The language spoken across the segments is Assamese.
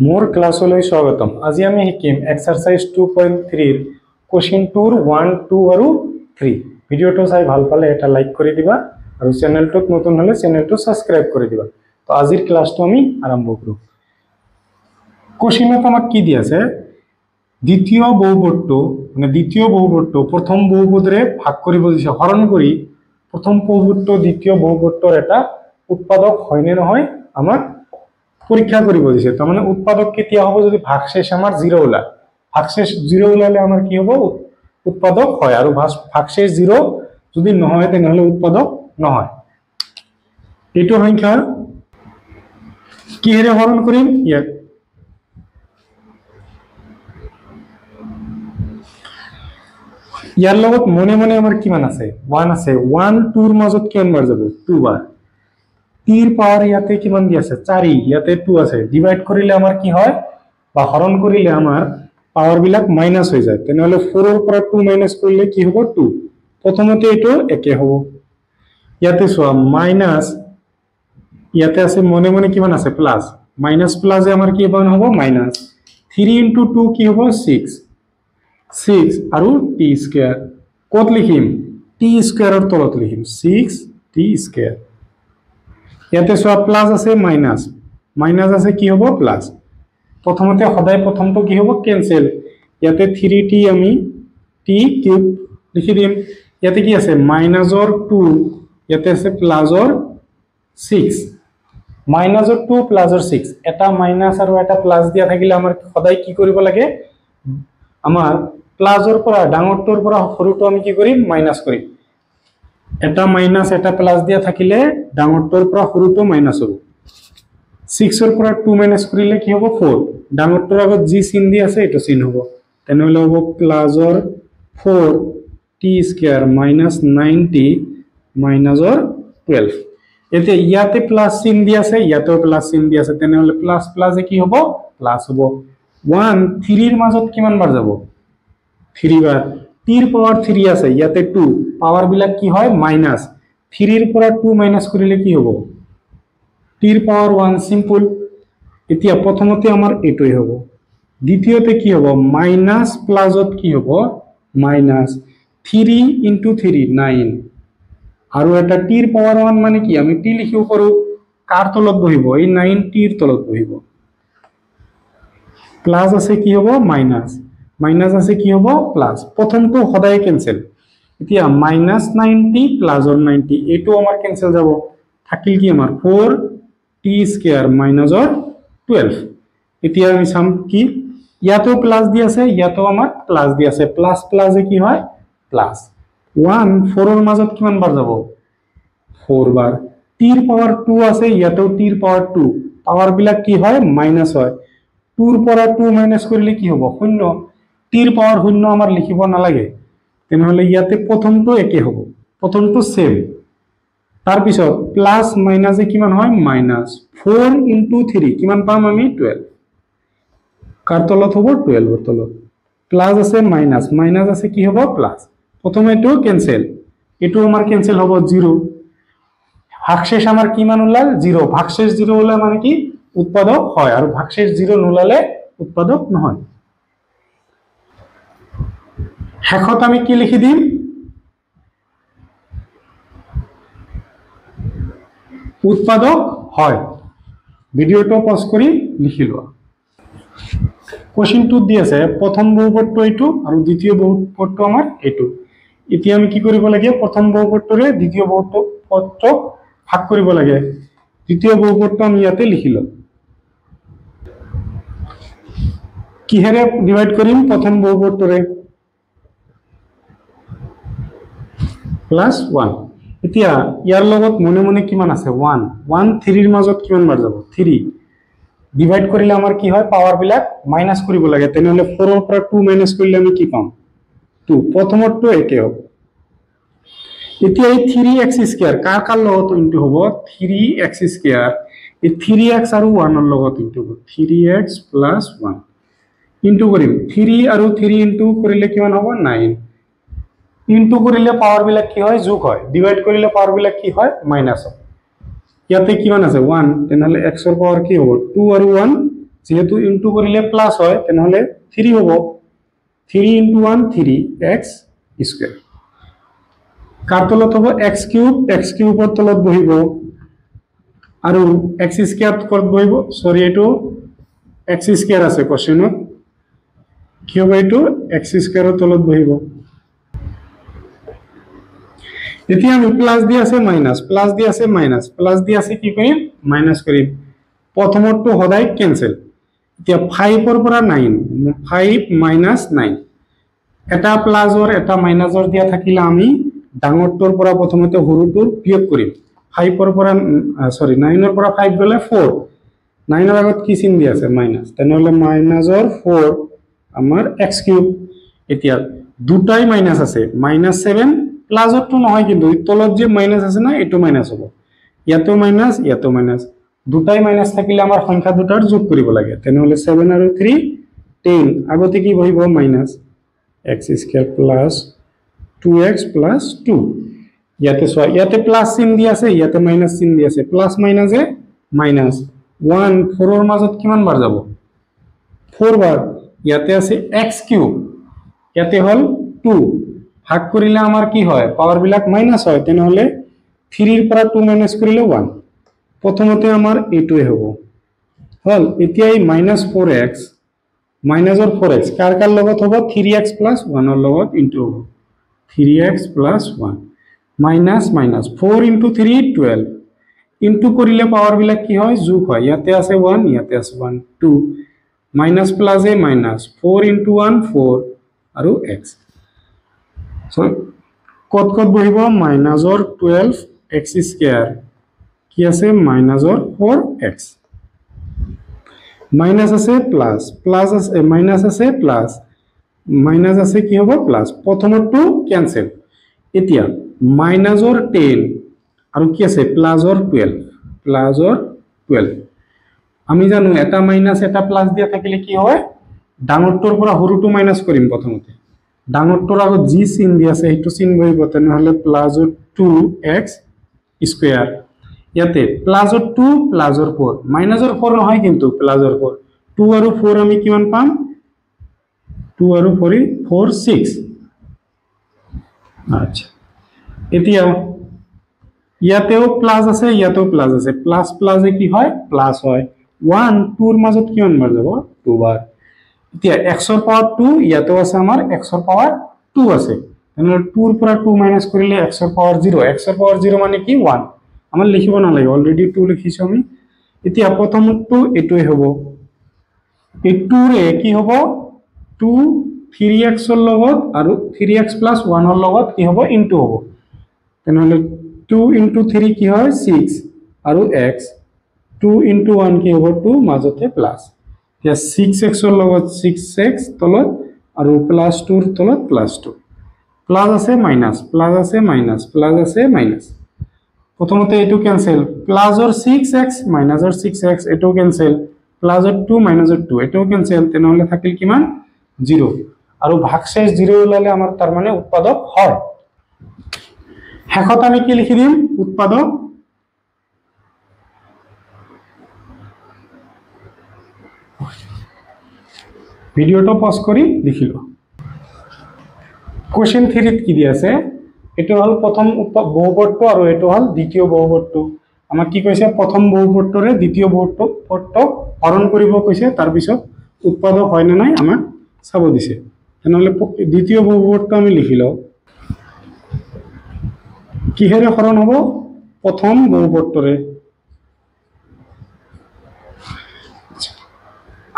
मोर क्लासলৈ স্বাগতম। আজি আমি শিকিম এক্সাৰসাইজ 2.3 ৰ কোশ্চেন 2 1 2 আৰু 3। ভিডিওটো চাই ভাল পালে এটা লাইক কৰি দিবা আৰু চেনেলটোত নতুন হলে চেনেলটো সাবস্ক্ৰাইব কৰি দিবা। তো আজিৰ ক্লাসটো আমি আৰম্ভ কৰো। কোশ্চেনত আমাক কি দি আছে, দ্বিতীয় বহুপদটো প্ৰথম বহুপদৰে ভাগ কৰিব দিছে, হৰণ কৰি প্ৰথম বহুপদটো দ্বিতীয় বহুপদৰ এটা উৎপাদক হয় নে নহয় আমাক পৰীক্ষা কৰিব দিছে। তার মানে উৎপাদক কেতিয়া হ'ব, যদি ভাগশেষ আমার 0 ওলায়, ভাগশেষ 0 ওলালে আমার কি হ'ব, উৎপাদক হয়। আর ভাগশেষ 0 যদি নহয় তেনেহলে উৎপাদক নহয়। এইটো সংখ্যা কিহেৰে হৰণ কৰিম, ইয়াৰ লগত মনে মনে আমাৰ কিমান আছে, 1 আছে। 1 2 ৰ মাজত কিমান বাৰ যাব, 2 বাৰ। 3 পাওয়াৰ ইয়াতে কিমান দি আছে, 4, ইয়াতে 2 আছে। ডিভাইড কৰিলে আমাৰ কি হয়, বা হৰণ কৰিলে আমাৰ পাওয়াৰ বিলাক মাইনাস হৈ যায়। তেনেহলে 4 ৰ পৰা 2 মাইনাস কৰিলে কি হ'ব, 2। প্ৰথমতে এইটো একে হ'ব। ইয়াতে চোৱা মাইনাস, ইয়াতে আছে মনে মনে কিমান আছে, প্লাস। মাইনাস প্লাসে আমাৰ কি হ'ব, মাইনাস। 3 * 2 কি হ'ব, 6 আৰু t স্কয়াৰ। কত লিখিম, t স্কয়াৰৰ তলত লিখিম, 6t স্কয়াৰ। ইয়াতে চোৱা প্লাস আছে মাইনাস, মাইনাস আছে কি হ'ব, প্লাস। প্রথমতে সদায় প্রথমটো কি হ'ব, ক্যান্সেল। ইয়াতে 3t আমি t কিউব লিখি দিম। ইয়াতে কি আছে, মাইনাসৰ 2, ইয়াতে আছে প্লাসৰ 6। মাইনাসৰ 2 প্লাসৰ 6, এটা মাইনাস আৰু এটা প্লাস দিয়া থাকিলে আমাৰ সদায় কি কৰিব লাগে, আমাৰ প্লাসৰ পৰা ডাঙৰটোৰ পৰা সৰুটো আমি কি কৰিম, মাইনাস কৰিম। এটা মাইনাস এটা প্লাস দিয়া থাকিলে ডাঙৰটোৰ পৰা সৰুটো মাইনাস হ'ব। 6 ৰ পৰা 2 মাইনাস কৰিলে কি হ'ব, 4। ডাঙৰটোৰ আগত যি চিন দি আছে এইটো চিন হ'ব। তেনেহলে হ'ব প্লাসৰ 4t স্কয়াৰ মাইনাস 9t মাইনাসৰ 12। এতিয়া ইয়াতে প্লাস চিন দি আছে, ইয়াতেও প্লাস চিন দি আছে, তেনেহলে প্লাস প্লাসে কি হ'ব, প্লাস হ'ব। 1 3 ৰ মাজত কিমান বাৰ যাব, 3 বাৰ। t ৰ পাওয়াৰ 3 আছে, ইয়াতে 2, পাওয়াৰ বিলাক কি হয়, মাইনাস। 3 ৰ পৰা 2 মাইনাস কৰিলে কি হ'ব, t ৰ পাওয়াৰ 1, সিম্পল। এতিয়া প্ৰথমতে আমাৰ এইটোই হ'ব। দ্বিতীয়তে কি হ'ব, মাইনাস প্লাসত কি হ'ব, মাইনাস। 3 * 3 9, আৰু এটা t ৰ পাওয়াৰ 1 মানে কি, আমি t লিখিব পাৰো, কাৰ তলত বহিব, এই 9t ৰ তলত বহিব। প্লাস আছে কি হ'ব, মাইনাস, মাইনাস আছে কি হ'ব, প্লাস। প্রথমটো সদায় ক্যান্সেল। এতিয়া মাইনাস 90 প্লাসৰ 90, এইটো আমাৰ ক্যান্সেল যাব। থাকিল কি আমাৰ 4t স্কয়াৰ মাইনাসৰ 12। এতিয়া আমি চাম কি, ইয়াতেও প্লাস দি আছে, ইয়াতেও আমাৰ প্লাস দি আছে। প্লাস প্লাসে কি হয়, প্লাস। 1 4 ৰ মাজত কিমান বাৰ যাব, 4 বাৰ। t ৰ পাওয়াৰ 2 আছে, ইয়াতেও t ৰ পাওয়াৰ 2, পাওয়াৰ বিলাক কি হয়, মাইনাস হয়। 2 ৰ পৰা 2 মাইনাস কৰিলে কি হ'ব, 0। t ৰ পাওয়াৰ 0 আমাৰ লিখিব নালাগে, তেনেহলে ইয়াতে প্ৰথমটো একে হ'ব, প্ৰথমটো সেম। তাৰ পিছত প্লাস মাইনাসে কিমান হয়, মাইনাস। 4 * 3 কিমান পাম আমি, 12। কাৰ তলত হ'ব, 12 ৰ তলত। প্লাস আছে মাইনাস, মাইনাস আছে কি হ'ব, প্লাস। প্রথমে এটো ক্যান্সেল, এটো আমার ক্যান্সেল হ'ব, 0। ভাগশেষ আমার কি মান ওলাল, 0। ভাগশেষ 0 হলে মানে কি, উৎপাদক হয়, আর ভাগশেষ 0 নোলালে উৎপাদক নহয়। শেষত আমি কি লিখি দিম, উৎপাদক হয়। ভিডিওটো পজ কৰি লিখি লোৱা। কোশ্চেনটো দি আছে প্ৰথম বহুপদটো এইটো আৰু দ্বিতীয় বহুপদটো আমাৰ এইটো। এতিয়া আমি কি কৰিব লাগে, প্ৰথম বহুপদটোৰে দ্বিতীয় বহুপদটোক ভাগ কৰিব লাগে। দ্বিতীয় বহুপদটো আমি ইয়াতে লিখি লম। কিহেৰে ডিভাইড কৰিম, প্ৰথম বহুপদটোৰে, +1। এতিয়া ইয়াৰ লগত মনে মনে কিমান আছে, 1 1 3 ৰ মাজত কিমান বাৰ যাব, 3। ডিভাইড কৰিলে আমাৰ কি হয়, পাওয়াৰ বিলাক মাইনাস কৰিব লাগে। তেনেহলে 4 ৰ পৰা 2 মাইনাস কৰিলে আমি কি পাম, 2। প্ৰথমটো একে হ'ব। এতিয়া এই 3x স্কয়াৰ কাৰ কাৰ লগত ইনটু হ'ব, 3x স্কয়াৰ এই 3x আৰু 1 ৰ লগত ইনটু হ'ব, 3x + 1 ইনটু কৰিম। 3 আৰু 3 ইনটু কৰিলে কিমান হ'ব, 9। ইনটু কৰিলে পাওয়াৰ বিলাক কি হয়, যোগ হয়। ডিভাইড কৰিলে পাওয়ার বিলাক কি হয়, মাইনাস হয়। ইয়াতে কিমান আছে, 1, তেনেহলে x ৰ পাওয়াৰ কি হ'ব, 2 আৰু 1 যেহেতু ইনটু করিলে প্লাস হয় তেনেহলে 3 হবো 3 × 1 3x স্কয়ার কার তলত হবো x কিউবৰ তলত বহিব আৰু x স্কয়াৰ কত বহিব সৰি এটো x স্কয়াৰ আছে কোশ্চেনত কি হবে এটো x স্কয়াৰৰ তলত বহিব এতিয়া আমি প্লাস দি আছে মাইনাস প্লাস দি আছে কি কৰিম মাইনাস কৰিম প্ৰথমটো সদায় ক্যান্সেল এতিয়া 5 ৰ পৰা 9 5 minus 9 এটা প্লাসৰ এটা মাইনাসৰ দিয়া থাকিলে আমি ডাঙৰটোৰ পৰা প্ৰথমতে সৰুটোৰ বিয়োগ কৰিম 5 ৰ পৰা সৰি 9 ৰ পৰা 5 গলে 4 9 ৰ আগত কি চিন দি আছে মাইনাস তেনেহলে মাইনাসৰ 4 আমাৰ x³ এতিয়া দুটাই মাইনাস আছে -7 প্লাসৰটো নহয় কিন্তু তলত যে মাইনাস আছে না এটো মাইনাস হ'ব ইয়াতো মাইনাস দুটাই মাইনাস থাকিলে আমাৰ সংখ্যা দুটাৰ যোগ কৰিব লাগে তেনেহলে 7 আৰু 3 10 আগতে কি বহিব minus x² plus 2x plus 2 ইয়াতে সো ইয়াতে প্লাস চিন দি আছে ইয়াতে মাইনাস চিন দি আছে প্লাস মাইনাসে মাইনাস 1 4 ৰ মাজত কিমান বাৰ যাব 4 বাৰ ইয়াতে আছে x³ ইয়াতে হল 2 ভাগ কৰিলে আমাৰ কি হয় পাৱাৰ বিলাক মাইনাস হয় তেনেহলে 3 ৰ পৰা 2 মাইনাস কৰিলে 1 প্ৰথমতে আমাৰ এটোই হ'ব হল এতিয়া এই -4x মাইনাসৰ 4x কাৰ কাৰ লগত হ'ব 3x + 1 ৰ লগত ইনটু হ'ব 3x + 1 মাইনাস 4 × 3 12 ইনটু কৰিলে পাৱাৰ বিলাক কি হয় যোগ হয় ইয়াতে আছে 1 ইয়াতে আছে 1 2 মাইনাস প্লাস এ মাইনাস 4 × 1 4 আৰু x সো কত বহিব মাইনাসৰ 12x² কি আছে মাইনাসৰ 4x মাইনাস আছে প্লাস আছে মাইনাস আছে প্লাস মাইনাস আছে কি হ'ব প্লাস প্ৰথমটো ক্যান্সেল এতিয়া মাইনাসৰ 10 আৰু কি আছে প্লাসৰ 12 আমি জানো এটা মাইনাস এটা প্লাস দিয়া থাকিলে কি হয় ডাঙৰটোৰ পৰা সৰুটো মাইনাস কৰিম প্ৰথমতে ডাঙৰটোৰ আগত যি চিন দি আছে এইটো চিন বহিব তেনেহলে প্লাসৰ 2x² ইয়াতে প্লাসৰ 2 প্লাসৰ 4 মাইনাসৰ 4 নহয় কিন্তু প্লাসৰ 4 2 আৰু 4 আমি কিমান পাম 2 আৰু 4 6 আচ্ছা এতিয়া ইয়াতেও প্লাস আছে ইয়াতেও প্লাস আছে প্লাস কি হয় প্লাস হয় 1 2 ৰ মাজত কিমান বাৰ যাব 2 বাৰ এতিয়া x ৰ পাৱাৰ 2 ইয়াতেও আছে আমাৰ x ৰ পাৱাৰ 2 আছে তেনেহলে 2 ৰ পৰা 2 মাইনাস কৰিলে x ৰ পাৱাৰ 0 x ৰ পাৱাৰ 0 মানে কি 1 আমাৰ লিখিব না লাগে অলৰেডি 2 লিখিছো আমি এতিয়া প্ৰথমটো এটোই হ'ব এটোৰে কি হ'ব 2 3x ৰ লগত আৰু 3x + 1 ৰ লগত কি হ'ব ইনটু হ'ব তেনেহলে 2 × 3 কি হয় 6 আৰু x 2 × 1 কি হ'ব 2 মাজতে প্লাস এতিয়া 6x ৰ লগত 6x তলত আৰু +2 ৰ তলত +2 প্লাস আছে মাইনাস প্ৰথমতে এটো ক্যান্সেল প্লাসৰ 6x মাইনাসৰ 6x এটো ক্যান্সেল প্লাসৰ 2 মাইনাসৰ 2 এটো ক্যান্সেল তেনেহলে থাকিল কিমান 0 আৰু ভাগশেষ 0 ওলালে আমাৰ তাৰ মানে উৎপাদক হয় শেষত আমি কি লিখি দিম উৎপাদক ভিডিওটো পজ কৰি লিখিলো কোশ্চেন 3 কি দি আছে এটো হল প্ৰথম বহুপদটো আৰু এটো হল দ্বিতীয় বহুপদটো আমাক কি কৈছে প্ৰথম বহুপদটোৰে দ্বিতীয় বহুপদটো হৰণ কৰিব কৈছে তাৰ পিছত উৎপাদক হয় না নাই আমাক চাব দিছে তেনেহলে দ্বিতীয় বহুপদটো আমি লিখিলো কিহেৰে হৰণ হ'ব প্ৰথম বহুপদটোৰে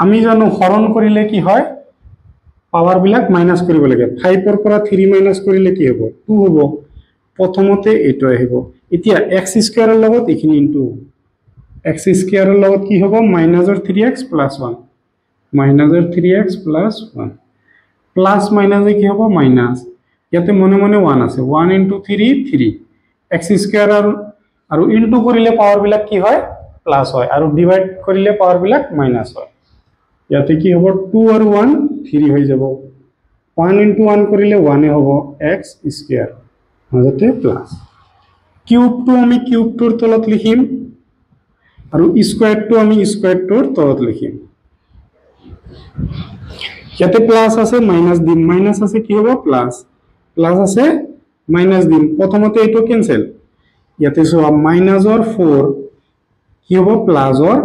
আমি জানো হৰণ কৰিলে কি হয় পাৱাৰ বিলাক মাইনাস কৰিব লাগে 5 ৰ পৰা 3 মাইনাস কৰিলে কি হ'ব 2 হ'ব প্ৰথমতে এটো আহিব এতিয়া x² ৰ লগত এখিনি ইনটু x² ৰ লগত কি হ'ব মাইনাসৰ 3x + 1 মাইনাসৰ 3x + 1 প্লাস মাইনাসে কি হ'ব মাইনাস ইয়াতে মনে 1 আছে 1 × 3 3 x² আৰু ইনটু কৰিলে পাৱাৰ বিলাক কি হয় প্লাস হয় আৰু ডিভাইড কৰিলে পাৱাৰ বিলাক মাইনাস হয় ইয়াতে কি হ'ব 2 আৰু 1 3 হৈ যাব 1 × 1 কৰিলে 1 হ'ব x² মাজতে প্লাস কিউবটো আমি কিউবটোৰ তলত লিখিম আৰু স্কয়াৰটো আমি স্কয়াৰটোৰ তলত লিখিম ইয়াতে প্লাস আছে মাইনাস দিম, মাইনাস আছে কি হবো প্লাস, প্লাস আছে মাইনাস দিম, প্রথমতে এইটো ক্যান্সেল, ইয়াতে সব মাইনাসর 4 কি হবো প্লাসর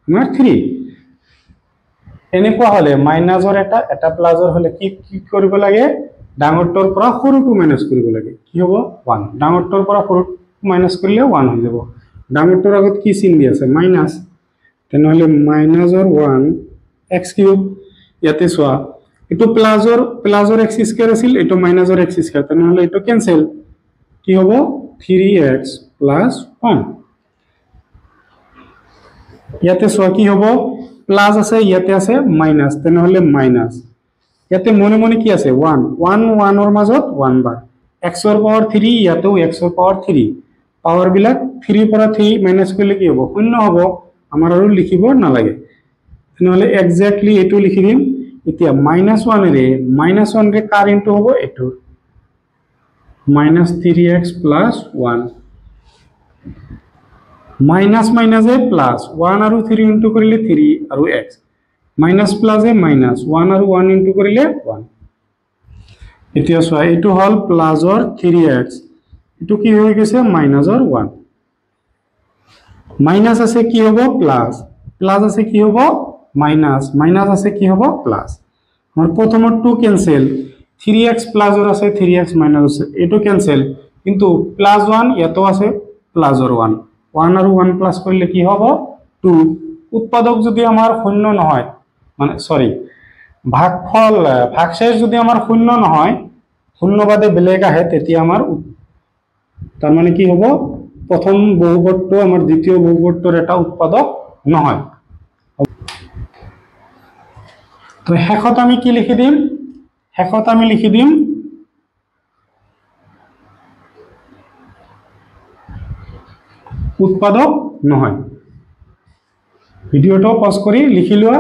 আমার 3। এনেকুৱা হলে মাইনাসৰ এটা প্লাসৰ হলে কি কি কৰিব লাগে, ডাঙৰটোৰ পৰা সৰুটো মাইনাস কৰিব লাগে, কি হবো 1, ডাঙৰটোৰ পৰা সৰুটো মাইনাস কৰিলে 1 হৈ যাব, ডাঙৰটোৰ আগত কি চিন দি আছে মাইনাস, তেনেহলে মাইনাসৰ 1 x কিউব, ইয়াতে চোৱা এটো প্লাসৰ x স্কয়াৰ আছিল, এটো মাইনাসৰ x স্কয়াৰ, তেনেহলে এটো ক্যান্সেল, কি হবো 3x প্লাস 1। ইয়াতে চোৱা কি হবো প্লাস আছে, ইয়াতে আছে মাইনাস, তেনেহলে মাইনাস, ইয়াতে মনে মনে কি আছে 1 1 1 এর মাজত 1 বার, x এর পাওয়ার 3, ইয়াতেও x এর পাওয়ার 3, পাওয়ার বিলাক 3 পৰা 3 মাইনাস কৰিলে কি হবো শূন্য হবো, আমাৰ আৰু লিখিব নালাগে, তেনেহলে এক্স্যাক্টলি এটো লিখি দিম। এতিয়া -1 এৰে -1 ৰে কাৰ ইনটু হবো এটো -3x প্লাস 1, মাইনাস মাইনাসে প্লাস 1 আৰু 3 ইনটু কৰিলে 3 আৰু x, মাইনাস প্লাসে মাইনাস 1 আৰু 1 ইনটু কৰিলে 1। এতিয়া চোৱা এটো হল প্লাসৰ 3x, এটো কি হৈ গৈছে মাইনাসৰ 1, মাইনাস আছে কি হবো প্লাস, প্লাস আছে কি হবো মাইনাস, মাইনাস আছে কি হবো প্লাস, আমার প্রথমত 2 ক্যান্সেল, 3x প্লাসর আছে 3x মাইনাস আছে এটো ক্যান্সেল, কিন্তু প্লাস 1 এত আছে প্লাসর 1, 1 আৰু 1 প্লাস করলে কি হবো 2, উৎপাদক যদি আমার শূন্য নহয় মানে সরি ভাগফল ভাগশেষ যদি আমার শূন্য নহয়, শূন্য বাদে বেলেগ আহে, তেতিয়া আমার তার মানে কি হবো প্রথম বহুপদটো আমার দ্বিতীয় বহুপদটোর এটা উৎপাদক নহয়। তো শেষত আমি কি লিখি দিম, শেষত আমি লিখি দিম উৎপাদক নহয়। ভিডিওটো পজ কৰি লিখি লোৱা।